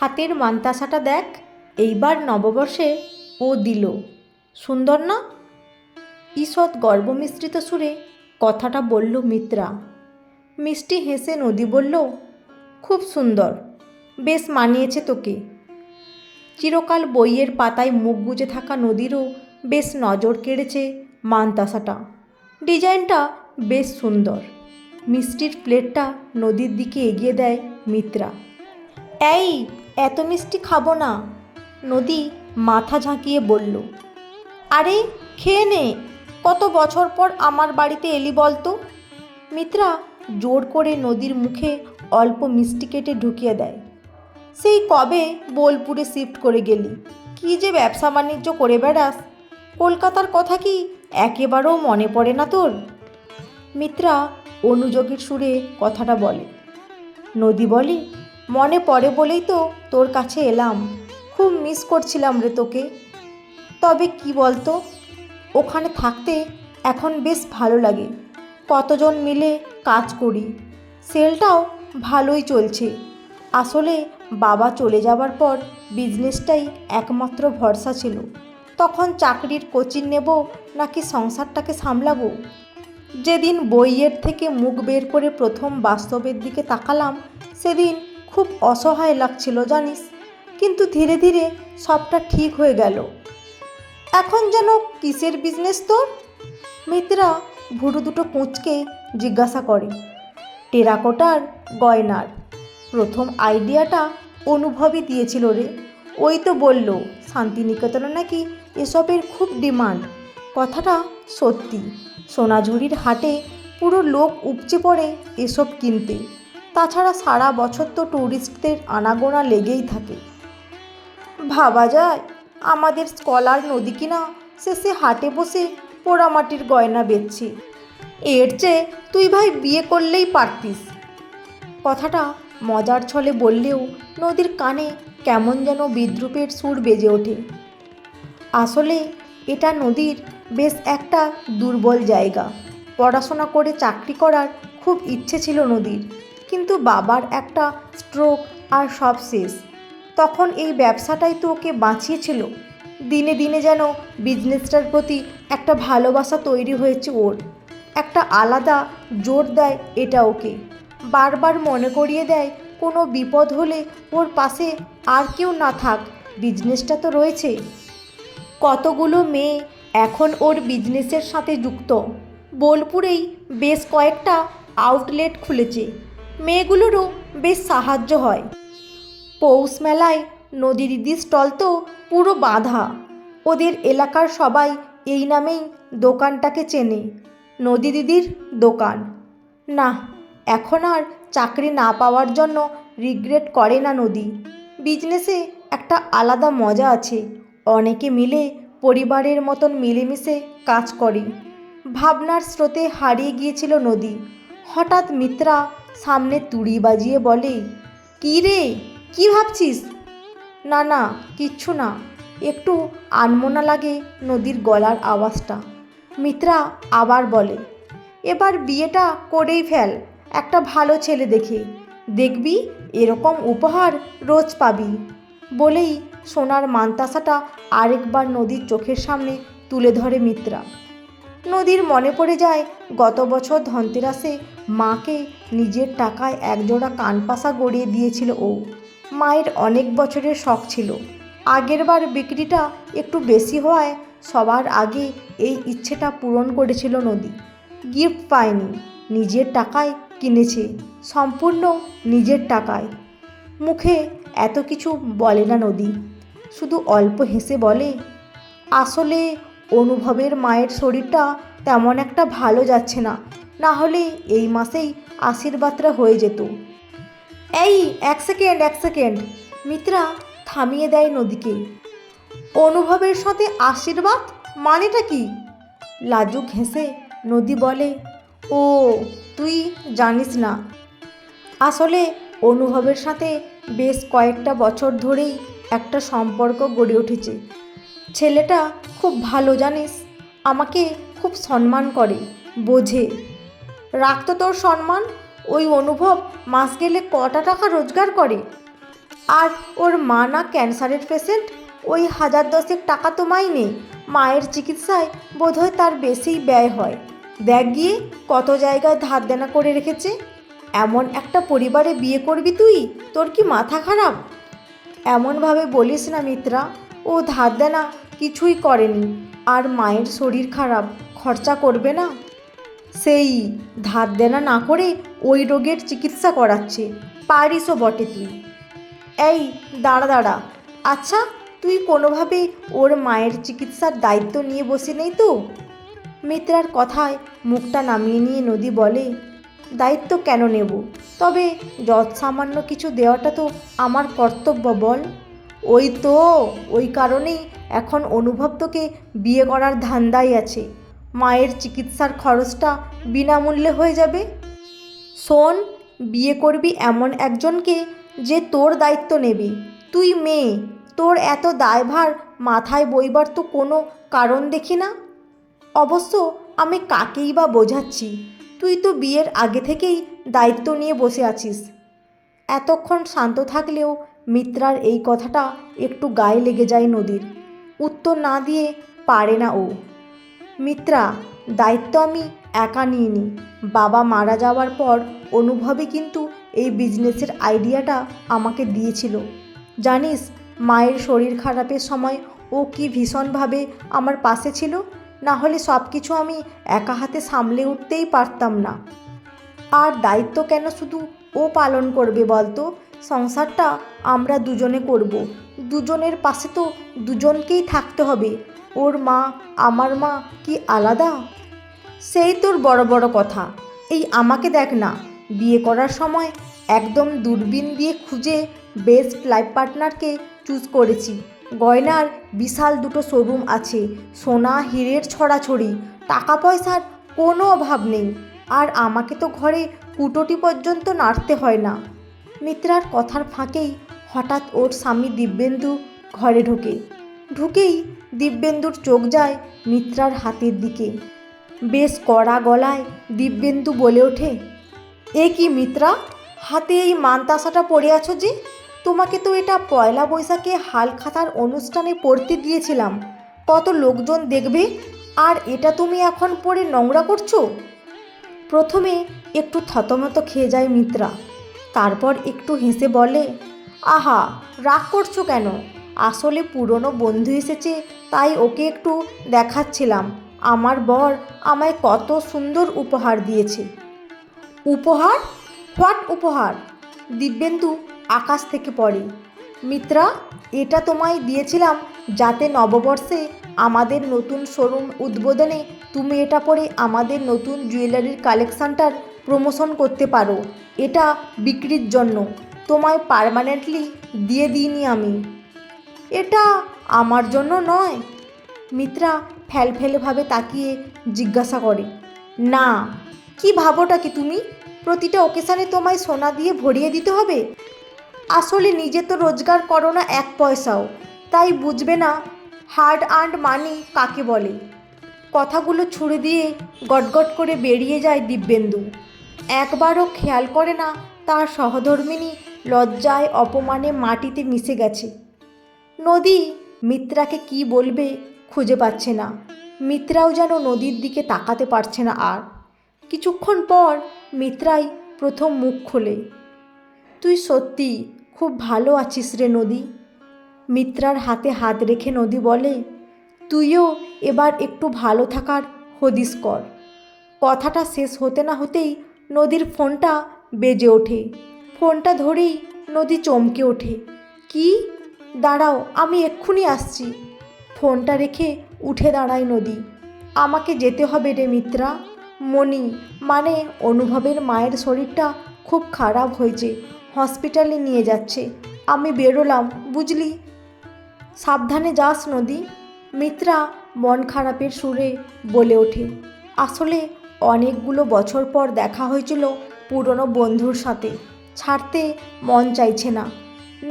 হাতের মান্তাসাটা দেখ, এইবার নববর্ষে ও দিল। সুন্দর না? ঈষৎ গর্বমিশ্রিত সুরে কথাটা বলল মিত্রা। মিষ্টি হেসে নদী বলল, খুব সুন্দর, বেশ মানিয়েছে তোকে। চিরকাল বইয়ের পাতায় মুখ বুজে থাকা নদীরও বেশ নজর কেড়েছে মান্তাসাটা। ডিজাইনটা বেশ সুন্দর। মিষ্টির প্লেটটা নদীর দিকে এগিয়ে দেয় মিত্রা। এই, এত মিষ্টি খাবো না, নদী মাথা ঝাঁকিয়ে বলল। আরে খেয়ে নে, কত বছর পর আমার বাড়িতে এলি বলতো। মিত্রা জোর করে নদীর মুখে অল্প মিষ্টি কেটে ঢুকিয়ে দেয়। সেই কবে বোলপুরে শিফট করে গেলি, কী যে ব্যবসা বাণিজ্য করে বেড়াস, কলকাতার কথা কি একেবারেও মনে পড়ে না তোর? মিত্রা অনুযোগের সুরে কথাটা বলে। নদী বলে, মনে পড়ে বলেই তো তোর কাছে এলাম, খুব মিস করছিলাম রে তোকে। তবে কি বলতো, ওখানে থাকতে এখন বেশ ভালো লাগে, কতজন মিলে কাজ করি, সেলটাও ভালোই চলছে। আসলে বাবা চলে যাবার পর বিজনেসটাই একমাত্র ভরসা ছিল। তখন চাকরির কোচিং নেব নাকি সংসারটাকে সামলাবো। যেদিন বইয়ের থেকে মুখ বের করে প্রথম বাস্তবের দিকে তাকালাম, সেদিন খুব অসহায় লাগছিল জানিস, কিন্তু ধীরে ধীরে সবটা ঠিক হয়ে গেল। এখন যেন কিসের বিজনেস তোর? মিত্রা ভুরু দুটো কুঁচকে জিজ্ঞাসা করে। টেরাকোটার গয়নার। প্রথম আইডিয়াটা অনুভবই দিয়েছিল রে। ওই তো বলল শান্তিনিকেতনে নাকি এসবের খুব ডিমান্ড। কথাটা সত্যি, সোনাঝুরির হাটে পুরো লোক উপচে পড়ে এসব কিনতে। তাছাড়া সারা বছর তো ট্যুরিস্টদের আনাগোনা লেগেই থাকে। ভাবা যায়, আমাদের স্কলার নদী কিনা শেষে হাটে বসে পোড়ামাটির গয়না বেচছে। এর চেয়ে তুই ভাই বিয়ে করলেই পারতিস। কথাটা মজার ছলে বললেও নদীর কানে কেমন যেন বিদ্রূপের সুর বেজে ওঠে। আসলে এটা নদীর বেশ একটা দুর্বল জায়গা। পড়াশোনা করে চাকরি করার খুব ইচ্ছে ছিল নদীর, কিন্তু বাবার একটা স্ট্রোক আর সব শেষ। তখন এই ব্যবসাটাই তো ওকে বাঁচিয়েছিল। দিনে দিনে যেন বিজনেসটার প্রতি একটা ভালোবাসা তৈরি হয়েছে ওর। একটা আলাদা জোর দেয় এটা ওকে, বারবার মনে করিয়ে দেয় কোনো বিপদ হলে ওর পাশে আর কেউ না থাক, বিজনেসটা তো রয়েছে। কতগুলো মেয়ে এখন ওর বিজনেসের সাথে যুক্ত। বোলপুরেই বেশ কয়েকটা আউটলেট খুলেছে, মেয়েগুলোরও বেশ সাহায্য হয়। পৌষ মেলায় নদী দিদির স্টল তো পুরো বাঁধা। ওদের এলাকার সবাই এই নামেই দোকানটাকে চেনে, নদী দিদির দোকান। না, এখন আর চাকরি না পাওয়ার জন্য রিগ্রেট করে না নদী। বিজনেসে একটা আলাদা মজা আছে, অনেকে মিলে পরিবারের মতন মিলেমিশে কাজ করে। ভাবনার স্রোতে হারিয়ে গিয়েছিল নদী। হঠাৎ মিত্রা সামনে তুড়ি বাজিয়ে বলে, কী রে, কী ভাবছিস? না না, কিচ্ছু না। একটু আনমনা লাগে নদীর গলার আওয়াজটা। মিত্রা আবার বলে, এবার বিয়েটা করেই ফেল, একটা ভালো ছেলে দেখে। দেখবি এরকম উপহার রোজ পাবি। বলেই সোনার মান্তাসাটা আরেকবার নদীর চোখের সামনে তুলে ধরে মিত্রা। নদীর মনে পড়ে যায় গত বছর ধনতেরাসে মাকে নিজের টাকায় একজোড়া কানপাশা গড়িয়ে দিয়েছিল ও। মায়ের অনেক বছরের শখ ছিল। আগেরবার বিক্রিটা একটু বেশি হওয়ায় সবার আগে এই ইচ্ছেটা পূরণ করেছিল নদী। গিফট পায়নি, নিজের টাকায় কিনেছে, সম্পূর্ণ নিজের টাকায়। মুখে এত কিছু বলে না নদী, শুধু অল্প হেসে বলে, আসলে অনুভবের মায়ের শরীরটা তেমন একটা ভালো যাচ্ছে না, না হলে এই মাসেই আশীর্বাদটা হয়ে যেত। এই এক সেকেন্ড, মিত্রা থামিয়ে দেয় নদীকে। অনুভবের সাথে আশীর্বাদ মানেটা কি? লাজুক হেসে নদী বলে, ও তুই জানিস না। আসলে অনুভবের সাথে বেশ কয়েকটা বছর ধরেই একটা সম্পর্ক গড়ে উঠেছে। ছেলেটা খুব ভালো জানিস, আমাকে খুব সম্মান করে, বোঝে। রাখতো তোর সম্মান। ওই অনুভব মাস গেলে কটা টাকা রোজগার করে? আর ওর মা না ক্যান্সারের পেশেন্ট, ওই 1000-10 টাকা তো মাইনে, মায়ের চিকিৎসায় বোধহয় তার বেশিই ব্যয় হয়। দেখ গিয়ে কত জায়গায় ধার দেনা করে রেখেছে। এমন একটা পরিবারে বিয়ে করবি তুই? তোর কি মাথা খারাপ? এমনভাবে বলিস না মিত্রা, ও ধার দেনা কিছুই করেনি, আর মায়ের শরীর খারাপ, খরচা করবে না? সেই ধার দেনা না করে ওই রোগের চিকিৎসা করাচ্ছে। পারিসও বটে তুই। এই দাঁড়া দাঁড়া, আচ্ছা তুই কোনোভাবে ওর মায়ের চিকিৎসার দায়িত্ব নিয়ে বসে নেই তো? মিত্রার কথায় মুখটা নামিয়ে নিয়ে নদী বলে, দায়িত্ব কেন নেব, তবে যৎ সামান্য কিছু দেওয়াটা তো আমার কর্তব্য বল। ওই তো, ওই কারণেই এখন অনুভব তোকে বিয়ে করার ধান্দায় আছে। মায়ের চিকিৎসার খরচটা বিনামূল্যে হয়ে যাবে। শোন, বিয়ে করবি এমন একজনকে যে তোর দায়িত্ব নেবে। তুই মেয়ে, তোর এত দায়ভার মাথায় বইবার তো কোনো কারণ দেখি না। অবশ্য আমি কাকেই বা বোঝাচ্ছি, তুই তো বিয়ের আগে থেকেই দায়িত্ব নিয়ে বসে আছিস। এতক্ষণ শান্ত থাকলেও মিত্রার এই কথাটা একটু গায়ে লেগে যায় নদীর। উত্তর না দিয়ে পারে না ও। মিত্রা, দায়িত্ব আমি একা নিইনি। বাবা মারা যাওয়ার পর অনুভবই কিন্তু এই বিজনেসের আইডিয়াটা আমাকে দিয়েছিল। জানিস, মায়ের শরীর খারাপের সময় ও কি ভীষণভাবে আমার পাশে ছিল। না হলে সব কিছু আমি একা হাতে সামলে উঠতেই পারতাম না। আর দায়িত্ব কেন শুধু ও পালন করবে বলতো? সংসারটা আমরা দুজনে করব। দুজনের পাশে তো দুজনকেই থাকতে হবে। ওর মা আমার মা কি আলাদা? সেই তোর বড় বড় কথা। এই আমাকে দেখ না, বিয়ে করার সময় একদম দূরবীন দিয়ে খুঁজে বেস্ট লাইফ পার্টনারকে চুজ করেছি। গয়নার বিশাল দুটো শোরুম আছে, সোনা হীরের ছড়াছড়ি, টাকা পয়সার কোনো অভাব নেই। আর আমাকে তো ঘরে কুটোটি পর্যন্ত নাড়তে হয় না। মিত্রার কথার ফাঁকেই হঠাৎ ওর স্বামী দিব্যেন্দু ঘরে ঢুকেই দিব্যেন্দুর চোখ যায় মিত্রার হাতের দিকে। বেশ কড়া গলায় দিব্যেন্দু বলে ওঠে, এ কি মিত্রা, হাতে এই মানতাসাটা পরে আছো যে? তোমাকে তো এটা পয়লা বৈশাখে হালখাতার অনুষ্ঠানে পরতে দিয়েছিলাম, কত লোকজন দেখবে, আর এটা তুমি এখন পরে নোংরা করছো? প্রথমে একটু থতমত খেয়ে যায় মিত্রা, তারপর একটু হেসে বলে, আহা, রাগ করছো কেন? আসলে পুরনো বন্ধু এসেছে, তাই ওকে একটু দেখাচ্ছিলাম আমার বর আমায় কত সুন্দর উপহার দিয়েছে। উপহার? হোয়াট উপহার? দিব্যেন্দু আকাশ থেকে পড়ে। মিত্রা, এটা তোমায় দিয়েছিলাম যাতে নববর্ষে আমাদের নতুন শোরুম উদ্বোধনে তুমি এটা পরে আমাদের নতুন জুয়েলারির কালেকশানটার প্রমোশন করতে পারো। এটা বিক্রির জন্য, তোমায় পার্মানেন্টলি দিয়ে দিইনি আমি। এটা আমার জন্য নয়? মিত্রা ফ্যালফেলেভাবে তাকিয়ে জিজ্ঞাসা করে। না, কি ভাবোটা কি তুমি? প্রতিটা ওকেশানে তোমায় সোনা দিয়ে ভরিয়ে দিতে হবে? আসলে নিজে তো রোজগার করো না এক পয়সাও, তাই বুঝবে না হার্ড আর্নড মানি কাকে বলে। কথাগুলো ছুড়ে দিয়ে গটগট করে বেরিয়ে যায় দিব্যেন্দু। একবারও খেয়াল করে না তার সহধর্মিণী লজ্জায় অপমানে মাটিতে মিশে গেছে। নদী মিত্রাকে কি বলবে খুঁজে পাচ্ছে না। মিত্রাও যেন নদীর দিকে তাকাতে পারছে না আর। কিছুক্ষণ পর মিত্রাই প্রথম মুখ খোলে। তুই সত্যি খুব ভালো আছিস রে নদী। মিত্রার হাতে হাত রেখে নদী বলে, তুইও এবার একটু ভালো থাকার হদিস কর। কথাটা শেষ হতে না হতেই নদীর ফোনটা বেজে ওঠে। ফোনটা ধরেই নদী চমকে ওঠে। কি? দাঁড়াও, আমি এক্ষুনি আসছি। ফোনটা রেখে উঠে দাঁড়ায় নদী। আমাকে যেতে হবে রে মিত্রা। মণি মানে অনুভবের মায়ের শরীরটা খুব খারাপ হয়েছে, হসপিটালে নিয়ে যাচ্ছে। আমি বেরোলাম, বুঝলি? সাবধানে যাস নদী। মিত্রা মন খারাপের সুরে বলে ওঠে। আসলে অনেকগুলো বছর পর দেখা হয়েছিল পুরনো বন্ধুর সাথে, ছাড়তে মন চাইছে না।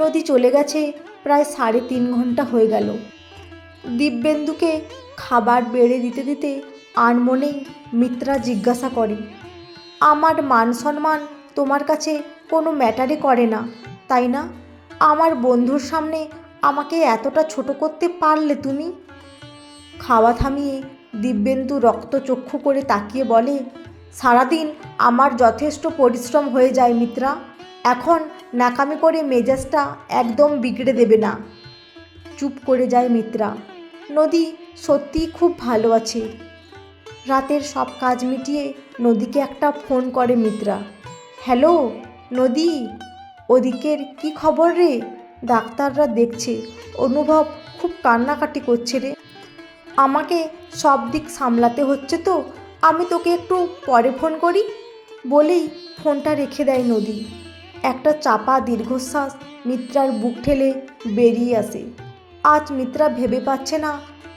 নদী চলে গেছে প্রায় 3.5 ঘন্টা হয়ে গেল। দিব্যেন্দুকে খাবার বেড়ে দিতে দিতে আনমনেই মিত্রা জিজ্ঞাসা করে, আমার মান সম্মান তোমার কাছে কোনো ম্যাটারই করে না, তাই না? আমার বন্ধুর সামনে আমাকে এতটা ছোট করতে পারলে তুমি? খাওয়া থামিয়ে দিব্যেন্দু রক্তচক্ষু করে তাকিয়ে বলে, সারাদিন আমার যথেষ্ট পরিশ্রম হয়ে যায় মিত্রা, এখন ন্যাকামি করে মেজাজটা একদম বিগড়ে দেবে না। চুপ করে যায় মিত্রা। নদী সত্যিই খুব ভালো আছে। রাতের সব কাজ মিটিয়ে নদীকে একটা ফোন করে মিত্রা। হ্যালো নদী, ওদিকের কি খবর রে? ডাক্তাররা দেখছে অনুভব খুব কান্নাকাটি করছে রে। আমাকে সব দিক সামলাতে হচ্ছে তো, আমি তোকে একটু পরে ফোন করি বলেই ফোনটা রেখে দেয় নদী। একটা চাপা দীর্ঘশ্বাস মিত্রার বুক ঠেলে বেরিয়ে আসে। আজ মিত্রা ভেবে পাচ্ছে না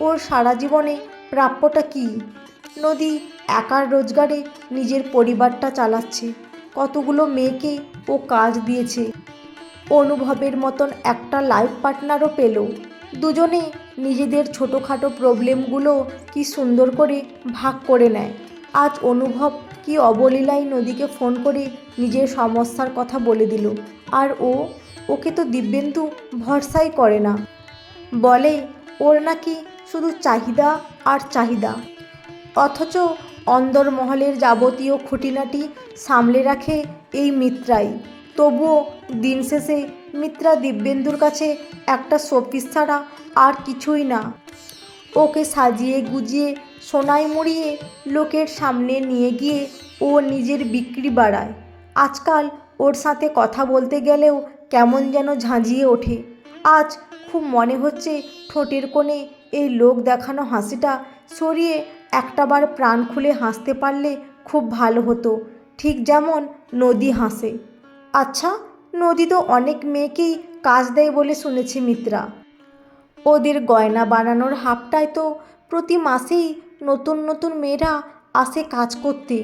ওর সারা জীবনে প্রাপ্যটা কী। নদী একার রোজগারে নিজের পরিবারটা চালাচ্ছে, কতগুলো মেয়েকে ও কাজ দিয়েছে, অনুভবের মতন একটা লাইফ পার্টনারও পেল। দুজনে নিজেদের ছোটোখাটো প্রবলেমগুলো কি সুন্দর করে ভাগ করে নেয়। আজ অনুভব কি অবলীলায় নদীকে ফোন করে নিজের সমস্যার কথা বলে দিল। আর ওকে তো দিব্যেন্দু ভরসাই করে না, বলে ওর নাকি শুধু চাহিদা আর চাহিদা। অথচ অন্দরমহলের যাবতীয় খুঁটিনাটি সামলে রাখে এই মিত্রাই। তবুও দিন শেষে মিত্রা দিব্যেন্দুর কাছে একটা শোপিস ছাড়া আর কিছুই না। ওকে সাজিয়ে গুজিয়ে সোনায় মুড়িয়ে লোকের সামনে নিয়ে গিয়ে ও নিজের বিক্রি বাড়ায়। আজকাল ওর সাথে কথা বলতে গেলেও কেমন যেন ঝাঁঝিয়ে ওঠে। আজ খুব মনে হচ্ছে ঠোঁটের কোণে এই লোক দেখানো হাসিটা সরিয়ে একটাবার প্রাণ খুলে হাসতে পারলে খুব ভালো হতো, ঠিক যেমন নদী হাসে। আচ্ছা, নদী তো অনেক মেয়েকেই কাজ দেয় বলে শুনেছি মিত্রা। ওদের গয়না বানানোর হাবটায় তো প্রতি মাসেই নতুন নতুন মেয়েরা আসে কাজ করতে।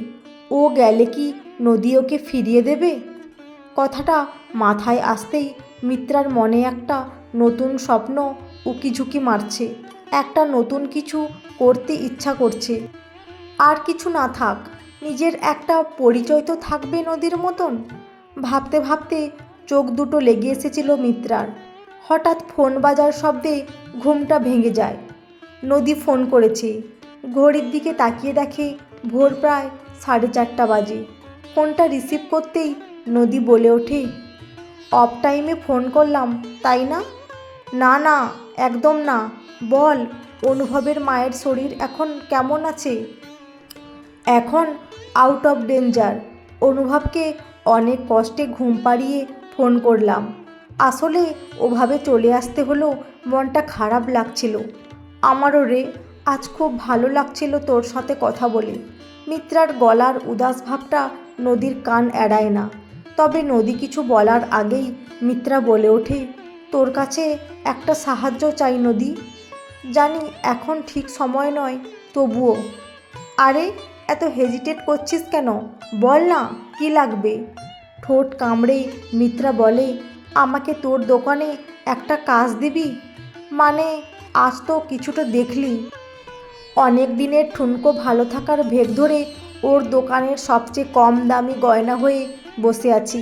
ও গেলে কি নদী ওকে ফিরিয়ে দেবে? কথাটা মাথায় আসতেই মিত্রার মনে একটা নতুন স্বপ্ন উকিঝুঁকি মারছে। একটা নতুন কিছু করতে ইচ্ছা করছে। আর কিছু না থাক, নিজের একটা পরিচয় তো থাকবে নদীর মতন। ভাবতে ভাবতে চোখ দুটো লেগে এসেছিল মিত্রার। হঠাৎ ফোন বাজার শব্দে ঘুমটা ভেঙে যায়। নদী ফোন করেছে। ঘড়ির দিকে তাকিয়ে দেখে ভোর প্রায় 4:30 বাজে। ফোনটা রিসিভ করতেই নদী বলে ওঠে, অফ টাইমে ফোন করলাম তাই না? না না, একদম না। বল, অনুভবের মায়ের শরীর এখন কেমন আছে? এখন আউট অফ ডেঞ্জার। অনুভবকে অনেক কষ্টে ঘুম পাড়িয়ে ফোন করলাম। আসলে ওভাবে চলে আসতে হলো, মনটা খারাপ লাগছিল। আমারও রে, আজ খুব ভালো লাগছিল তোর সাথে কথা বলে। মিত্রার গলার উদাস ভাবটা নদীর কান এড়ায় না। তবে নদী কিছু বলার আগেই মিত্রা বলে ওঠে, তোর কাছে একটা সাহায্য চাই নদী। জানি এখন ঠিক সময় নয়, তবুও। আরে এত হেজিটেট করছিস কেন? বল না, কি লাগবে? ঠোঁট কামড়ে মিত্রা বলে, আমাকে তোর দোকানে একটা কাজ দিবি? মানে আজ তো কিছুটা দেখলি, অনেক দিনের ঠুনকো ভালো থাকার ভেগ ধরে ওর দোকানের সবচেয়ে কম দামি গয়না হয়ে বসে আছি।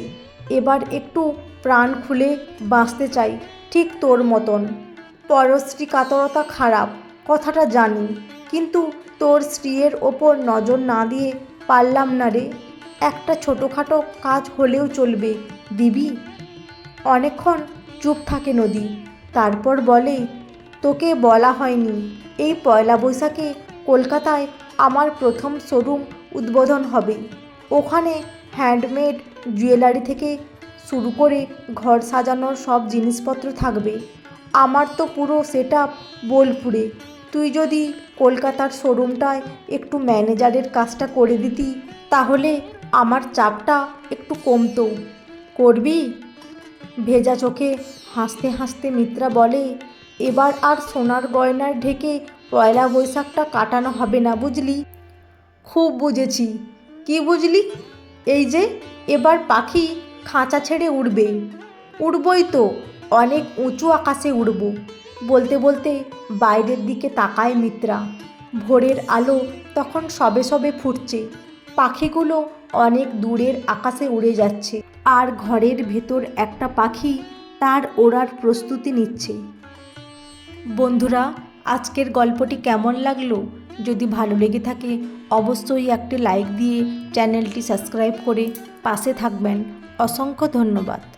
এবার একটু প্রাণ খুলে বাঁচতে চাই, ঠিক তোর মতন। পরশ্রী কাতরতা খারাপ, কথাটা জানি, কিন্তু তোর স্ত্রীর ওপর নজর না দিয়ে পারলাম না রে। একটা ছোটোখাটো কাজ হলেও চলবে, দিবি? অনেকক্ষণ চুপ থাকে নদী, তারপর বলে, তোকে বলা হয়নি, এই পয়লা বৈশাখে কলকাতায় আমার প্রথম শোরুম উদ্বোধন হবে। ওখানে হ্যান্ডমেড জুয়েলারি থেকে শুরু করে ঘর সাজানোর সব জিনিসপত্র থাকবে। আমার তো পুরো সেট আপ বোলপুরে। তুই যদি কলকাতার শোরুমটায় একটু ম্যানেজারের কাজটা করে দিতি, তাহলে আমার চাপটা একটু কমতো। করবি? ভেজা চোখে হাসতে হাসতে মিত্রা বলে, এবার আর সোনার গয়নার ঢেকে পয়লা বৈশাখটা কাটানো হবে না, বুঝলি? খুব বুঝেছি। কি বুঝলি? এই যে এবার পাখি খাঁচা ছেড়ে উড়বে। উড়বই তো, অনেক উঁচু আকাশে উড়ব। বলতে বলতে বাইরের দিকে তাকায় মিত্রা। ভোরের আলো তখন সবে সবে ফুটছে। পাখিগুলো অনেক দূরের আকাশে উড়ে যাচ্ছে। আর ঘরের ভেতর একটা পাখি তার ওড়ার প্রস্তুতি নিচ্ছে। বন্ধুরা, আজকের গল্পটি কেমন লাগলো? যদি ভালো লেগে থাকে অবশ্যই একটি লাইক দিয়ে চ্যানেলটি সাবস্ক্রাইব করে পাশে থাকবেন। অসংখ্য ধন্যবাদ।